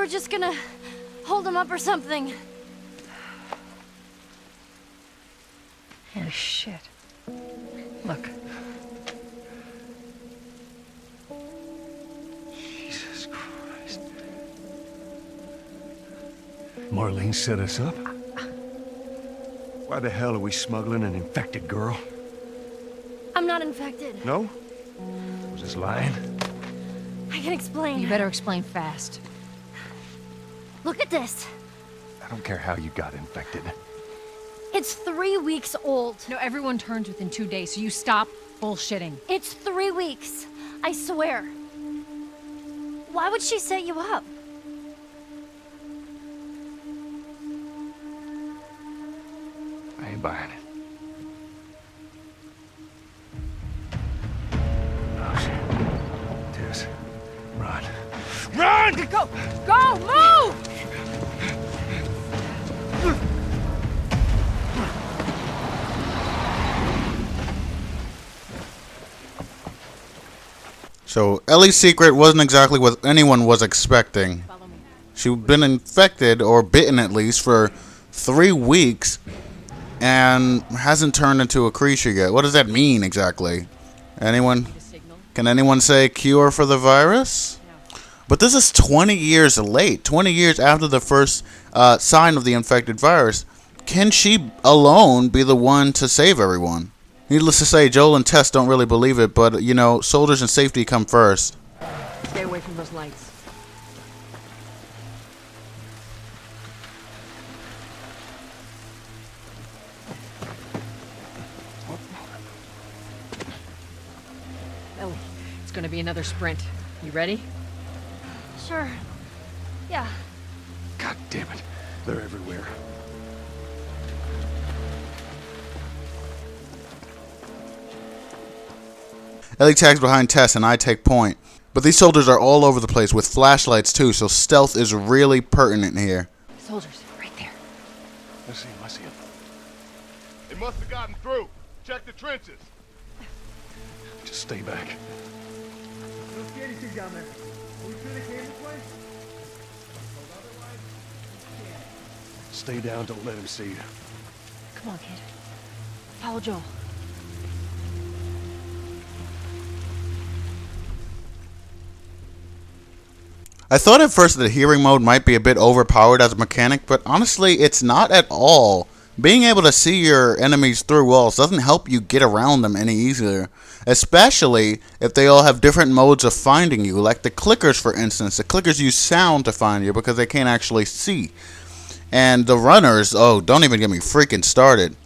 were just gonna hold him up or something. Holy shit. Look. Jesus Christ. Marlene set us up? Why the hell are we smuggling an infected girl? I'm not infected. No? Was this lying? I can explain. You better explain fast. Look at this. I don't care how you got infected. It's 3 weeks old. No, everyone turns within 2 days, so you stop bullshitting. It's 3 weeks. I swear. Why would she set you up? I ain't buying it. Oh, shit. Tess, run. Run! Go! Go! Move! So Ellie's secret wasn't exactly what anyone was expecting. Follow me. She'd been infected, or bitten at least, for 3 weeks and hasn't turned into a creature yet. What does that mean exactly? Anyone? Can anyone say cure for the virus? But this is 20 years late, 20 years after the first sign of the infected virus. Can she alone be the one to save everyone? Needless to say, Joel and Tess don't really believe it, but, you know, soldiers and safety come first. Stay away from those lights. Ellie, it's gonna be another sprint. You ready? Sure. Yeah. God damn it. They're everywhere. Ellie tags behind Tess and I take point. But these soldiers are all over the place with flashlights too, so stealth is really pertinent here. Soldiers, right there. I see him, I see him. They must have gotten through. Check the trenches. Just stay back. Don't see anything down there. Are we through the cave this way? Stay down, don't let him see you. Come on, kid. Follow Joel. I thought at first that hearing mode might be a bit overpowered as a mechanic, but honestly, it's not at all. Being able to see your enemies through walls doesn't help you get around them any easier, especially if they all have different modes of finding you, like the clickers, for instance. The clickers use sound to find you because they can't actually see. And the runners, oh, don't even get me freaking started.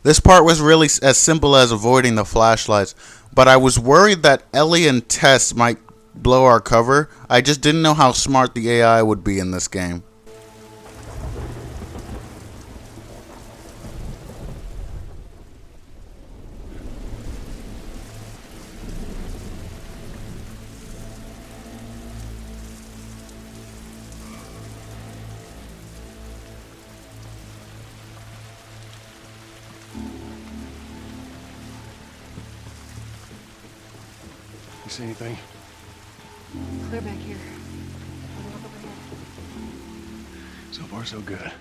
This part was really as simple as avoiding the flashlights, but I was worried that Ellie and Tess might blow our cover. I just didn't know how smart the AI would be in this game. You see anything? Clear back here. So far, so good.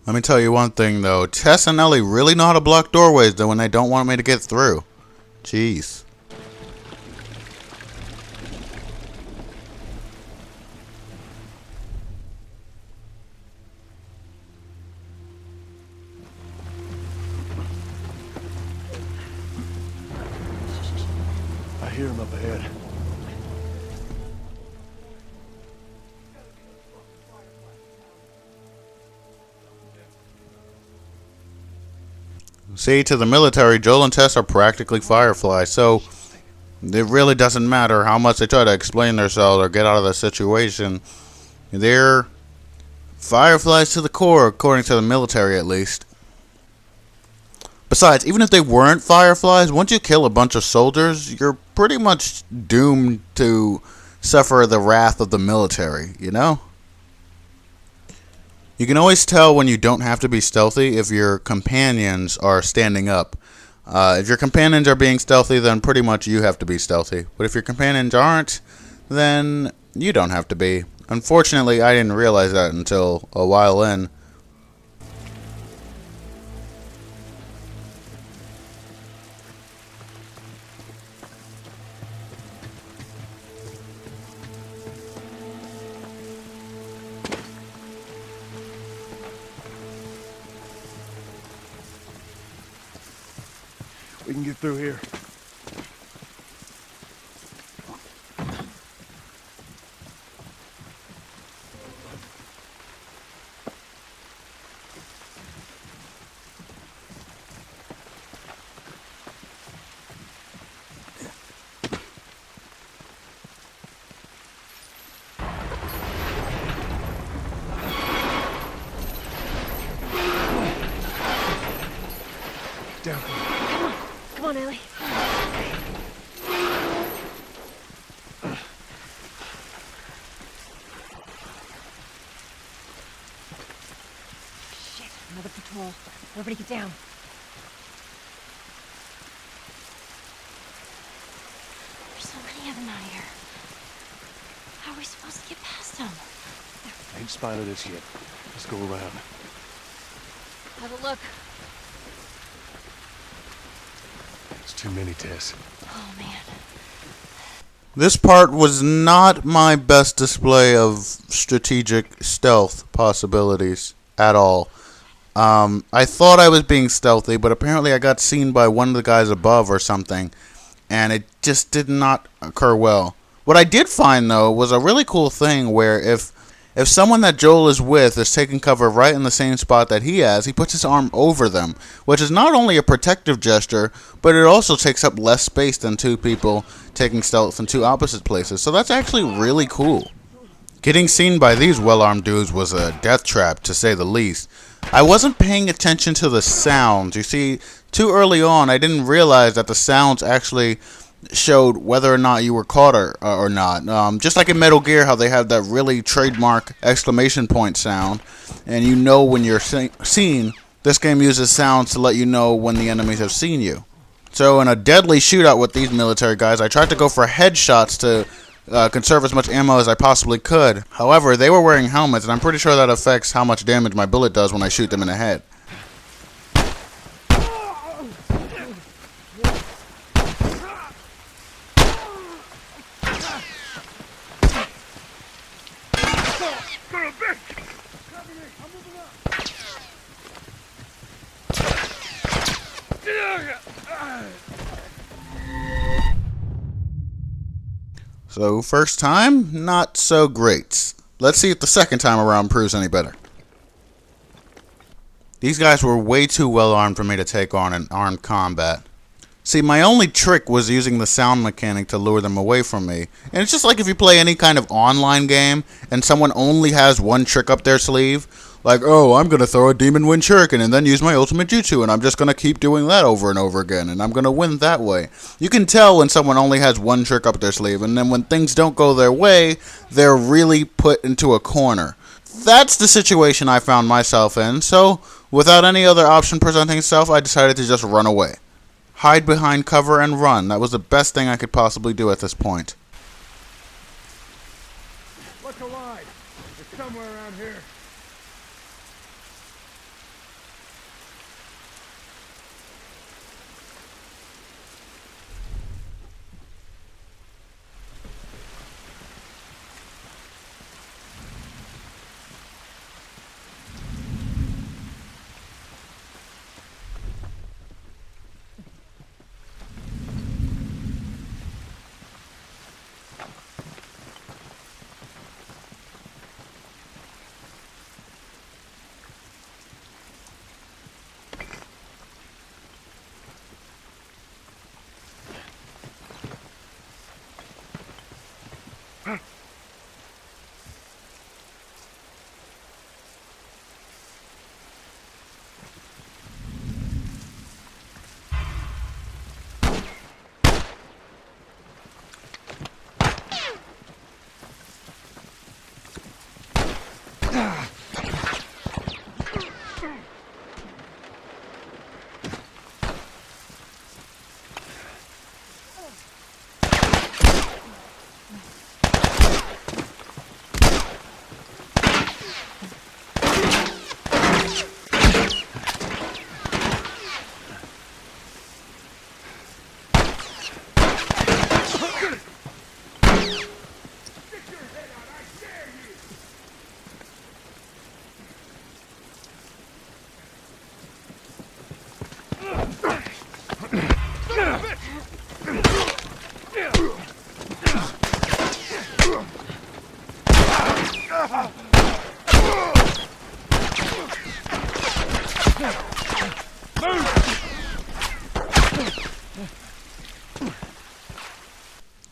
Let me tell you one thing, though. Tess and Ellie really know how to block doorways, though, when they don't want me to get through. Jeez. I hear him up ahead. See, to the military, Joel and Tess are practically Fireflies, so it really doesn't matter how much they try to explain themselves or get out of the situation. They're Fireflies to the core, according to the military at least. Besides, even if they weren't Fireflies, once you kill a bunch of soldiers, you're pretty much doomed to suffer the wrath of the military, you know? You can always tell when you don't have to be stealthy if your companions are standing up. If your companions are being stealthy, then pretty much you have to be stealthy. But if your companions aren't, then you don't have to be. Unfortunately, I didn't realize that until a while in. We can get through here. Down. Come on, Ellie. Shit, another patrol. Everybody get down. There's so many of them out here. How are we supposed to get past them? Ain't spotted us yet. Let's go around. Have a look. It's too many, Tess. Oh, man. This part was not my best display of strategic stealth possibilities at all. I thought I was being stealthy, but apparently I got seen by one of the guys above or something, and it just did not occur well. What I did find, though, was a really cool thing where if someone that Joel is with is taking cover right in the same spot that he has, he puts his arm over them, which is not only a protective gesture, but it also takes up less space than two people taking stealth in two opposite places. So that's actually really cool. Getting seen by these well-armed dudes was a death trap, to say the least. I wasn't paying attention to the sounds. You see, too early on, I didn't realize that the sounds actually showed whether or not you were caught or not. Just like in Metal Gear, how they have that really trademark exclamation point sound, and you know when you're seen. This game uses sounds to let you know when the enemies have seen you. So in a deadly shootout with these military guys, I tried to go for headshots to conserve as much ammo as I possibly could. However, they were wearing helmets, and I'm pretty sure that affects how much damage my bullet does when I shoot them in the head. So, first time, not so great. Let's see if the second time around proves any better. These guys were way too well armed for me to take on in armed combat. See, my only trick was using the sound mechanic to lure them away from me. And it's just like if you play any kind of online game and someone only has one trick up their sleeve. Like, oh, I'm going to throw a Demon Wind Shuriken and then use my ultimate jutsu, and I'm just going to keep doing that over and over again, and I'm going to win that way. You can tell when someone only has one trick up their sleeve, and then when things don't go their way, they're really put into a corner. That's the situation I found myself in, so without any other option presenting itself, I decided to just run away. Hide behind cover and run. That was the best thing I could possibly do at this point. What's alive? It's somewhere around here.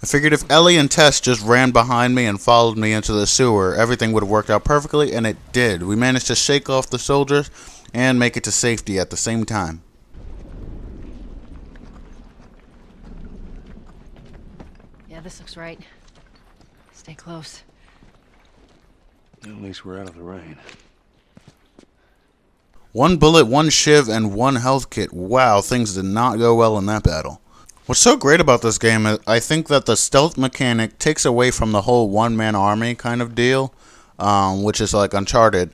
I figured if Ellie and Tess just ran behind me and followed me into the sewer, everything would have worked out perfectly, and it did. We managed to shake off the soldiers and make it to safety at the same time. Yeah, this looks right. Stay close. At least we're out of the rain. 1 bullet, 1 shiv, and 1 health kit. Wow, things did not go well in that battle. What's so great about this game is I think that the stealth mechanic takes away from the whole one-man army kind of deal, which is like Uncharted.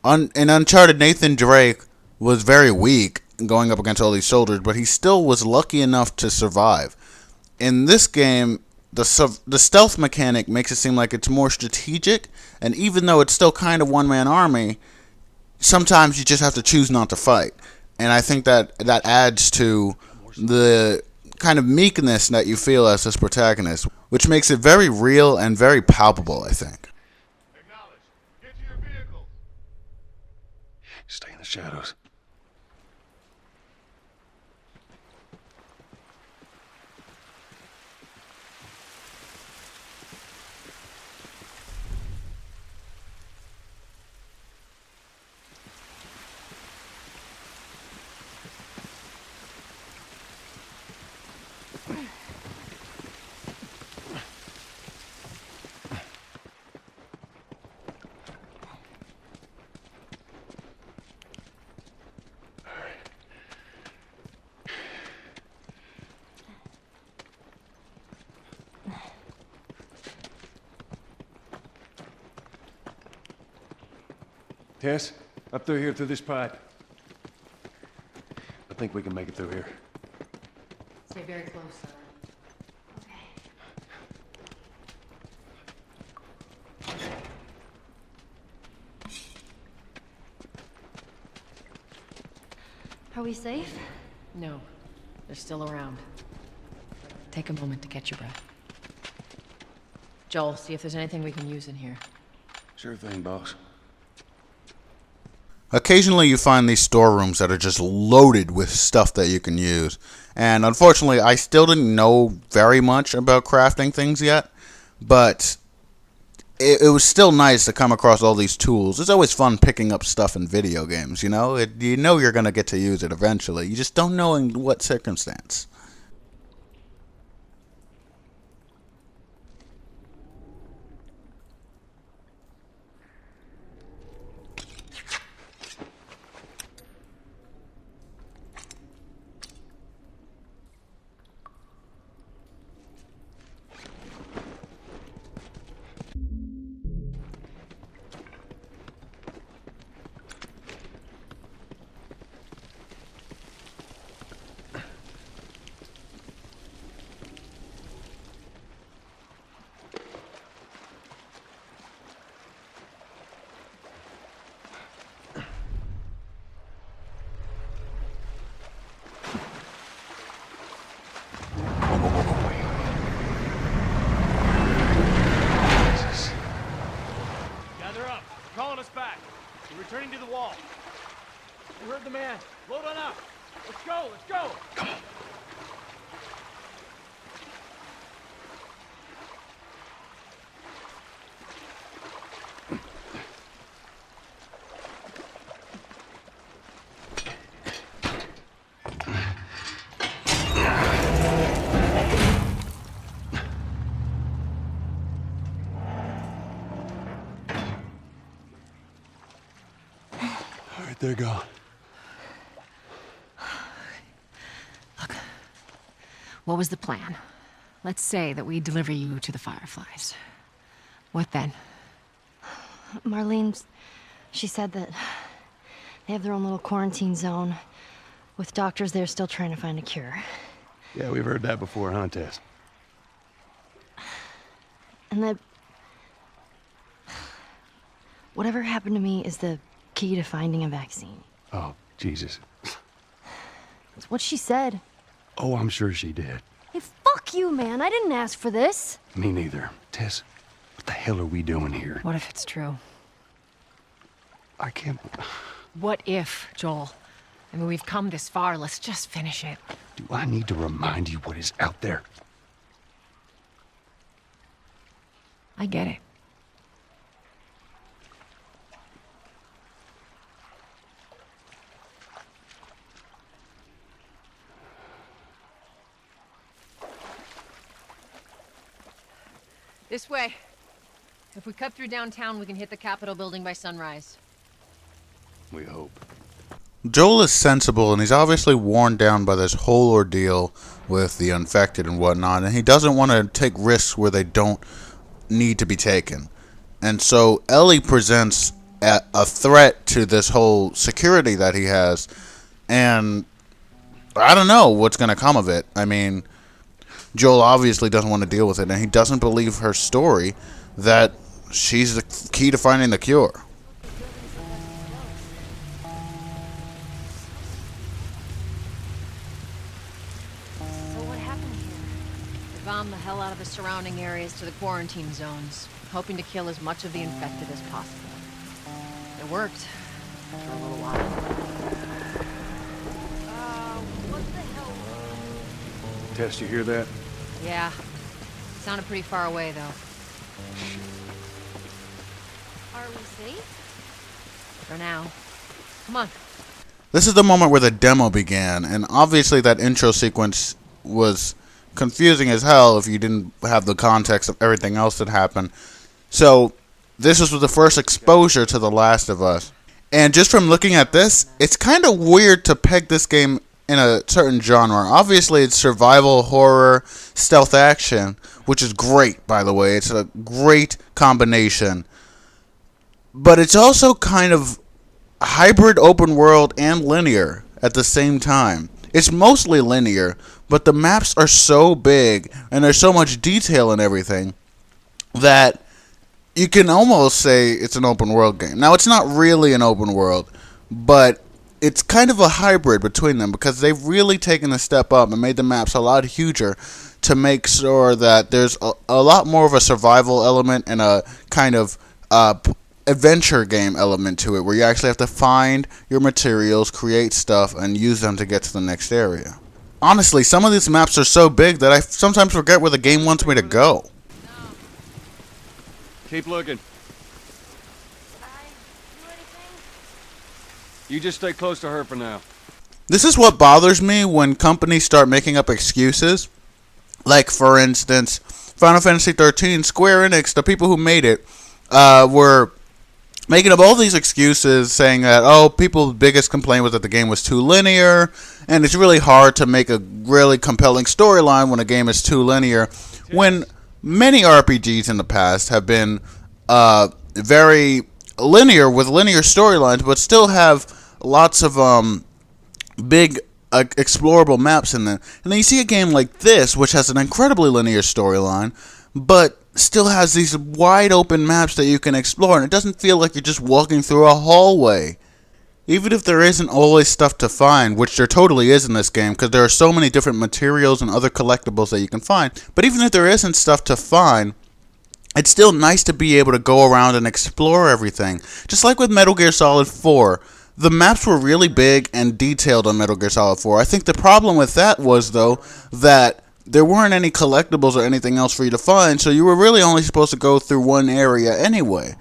In Uncharted, Nathan Drake was very weak going up against all these soldiers, but he still was lucky enough to survive. In this game, the stealth mechanic makes it seem like it's more strategic, and even though it's still kind of one-man army, sometimes you just have to choose not to fight. And I think that adds to the kind of meekness that you feel as this protagonist, which makes it very real and very palpable, I think. Acknowledge. Get to your vehicles. Stay in the shadows. Tess, up through here through this pipe. I think we can make it through here. Stay very close, son. Are we safe? No, they're still around. Take a moment to catch your breath. Joel, see if there's anything we can use in here. Sure thing, boss. Occasionally you find these storerooms that are just loaded with stuff that you can use. And unfortunately, I still didn't know very much about crafting things yet. But it was still nice to come across all these tools. It's always fun picking up stuff in video games, you know? You know you're going to get to use it eventually. You just don't know in what circumstance. Gather up. Calling us back. We're returning to the wall. You heard the man. Load on up. Let's go. Let's go. Come on. right, they're gone. Look, what was the plan? Let's say that we deliver you to the Fireflies. What then? Marlene, she said that they have their own little quarantine zone with doctors there still trying to find a cure. Yeah, we've heard that before, huh, Tess? And that whatever happened to me is the key to finding a vaccine. Oh, Jesus. That's what she said. Oh, I'm sure she did. Hey, fuck you, man. I didn't ask for this. Me neither. Tess, what the hell are we doing here? What if it's true? I can't... What if, Joel? I mean, we've come this far. Let's just finish it. Do I need to remind you what is out there? I get it. This way. If we cut through downtown, we can hit the Capitol building by sunrise. We hope. Joel is sensible, and he's obviously worn down by this whole ordeal with the infected and whatnot, and he doesn't want to take risks where they don't need to be taken. And so Ellie presents a threat to this whole security that he has, and I don't know what's going to come of it. I mean, Joel obviously doesn't want to deal with it, and he doesn't believe her story that she's the key to finding the cure. So what happened here? They bombed the hell out of the surrounding areas to the quarantine zones, hoping to kill as much of the infected as possible. It worked for a little while. What the hell? Tess, you hear that? Yeah. Sounded pretty far away, though. Are we safe? For now. Come on. This is the moment where the demo began, and obviously that intro sequence was confusing as hell if you didn't have the context of everything else that happened. So, this was the first exposure to The Last of Us. And just from looking at this, it's kind of weird to peg this game in a certain genre. Obviously, it's survival, horror, stealth action, which is great, by the way. It's a great combination. But it's also kind of hybrid open world and linear at the same time. It's mostly linear, but the maps are so big and there's so much detail in everything that you can almost say it's an open world game. Now, it's not really an open world, but it's kind of a hybrid between them because they've really taken a step up and made the maps a lot huger to make sure that there's a lot more of a survival element and a kind of adventure game element to it, where you actually have to find your materials, create stuff, and use them to get to the next area. Honestly, some of these maps are so big that I sometimes forget where the game wants me to go. Keep looking. You just stay close to her for now. This is what bothers me when companies start making up excuses. Like, for instance, Final Fantasy XIII, Square Enix, the people who made it, were making up all these excuses saying that, oh, people's biggest complaint was that the game was too linear, and it's really hard to make a really compelling storyline when a game is too linear, when many RPGs in the past have been very linear with linear storylines, but still have lots of big explorable maps in them. And then you see a game like this, which has an incredibly linear storyline, but still has these wide open maps that you can explore, and it doesn't feel like you're just walking through a hallway. Even if there isn't always stuff to find, which there totally is in this game, because there are so many different materials and other collectibles that you can find, but even if there isn't stuff to find, it's still nice to be able to go around and explore everything. Just like with Metal Gear Solid 4, the maps were really big and detailed on Metal Gear Solid 4. I think the problem with that was, though, that there weren't any collectibles or anything else for you to find, so you were really only supposed to go through one area anyway.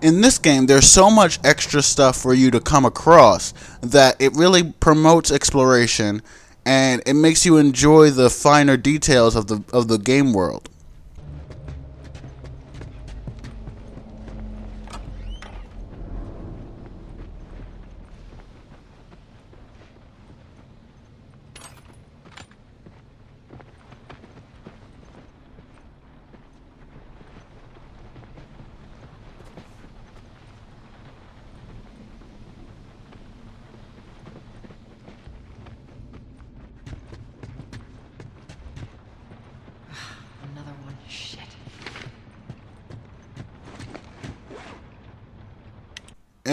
In this game, there's so much extra stuff for you to come across that it really promotes exploration, and it makes you enjoy the finer details of the game world.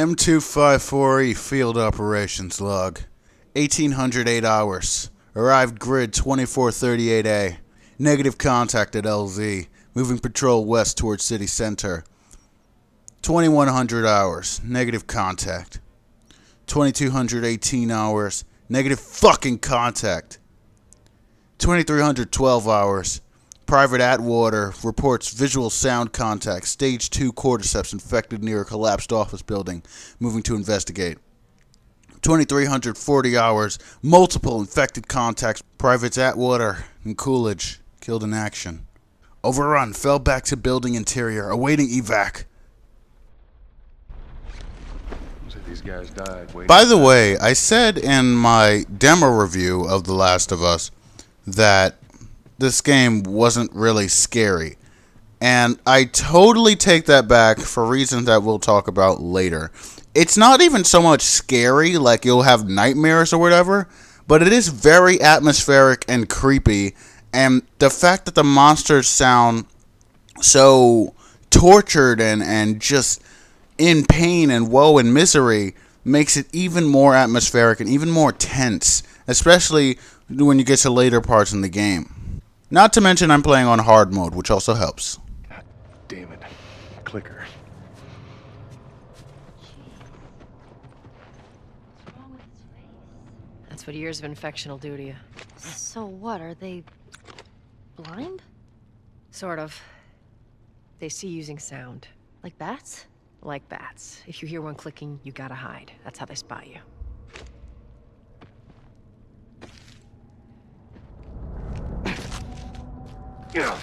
M254E Field Operations Log. 1808 hours. Arrived grid 2438A. Negative contact at LZ. Moving patrol west towards city center. 2100 hours. Negative contact. 2218 hours. Negative fucking contact. 2312 hours. Private Atwater reports visual sound contact. Stage 2 cordyceps infected near a collapsed office building. Moving to investigate. 2340 hours. Multiple infected contacts. Privates Atwater and Coolidge killed in action. Overrun. Fell back to building interior. Awaiting evac. These guys died waiting. By the way, I said in my demo review of The Last of Us that this game wasn't really scary. And I totally take that back for reasons that we'll talk about later. It's not even so much scary, like you'll have nightmares or whatever, but it is very atmospheric and creepy. And the fact that the monsters sound so tortured and just in pain and woe and misery makes it even more atmospheric and even more tense, especially when you get to later parts in the game. Not to mention I'm playing on hard mode, which also helps. God damn it. Clicker. That's what years of infection will do to you. So what, are they blind? Sort of. They see using sound. Like bats? Like bats. If you hear one clicking, you gotta hide. That's how they spot you. Yeah.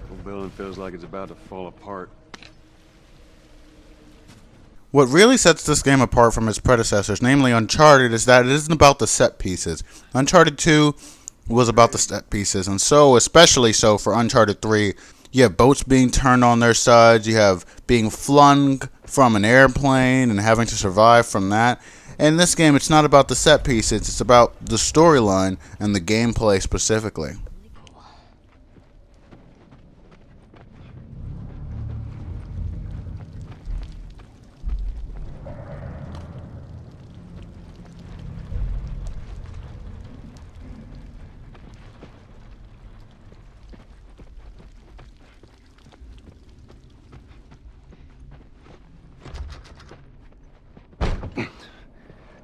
The building feels like it's about to fall apart. What really sets this game apart from its predecessors, namely Uncharted, is that it isn't about the set pieces. Uncharted 2 was about the set pieces, and so, especially so for Uncharted 3, you have boats being turned on their sides, you have being flung from an airplane and having to survive from that. In this game, it's not about the set pieces, it's about the storyline and the gameplay specifically.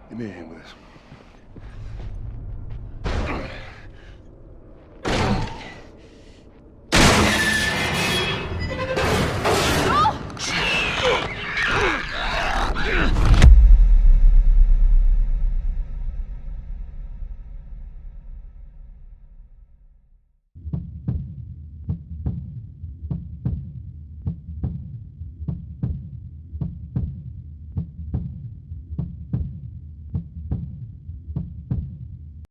Give me a hand with this.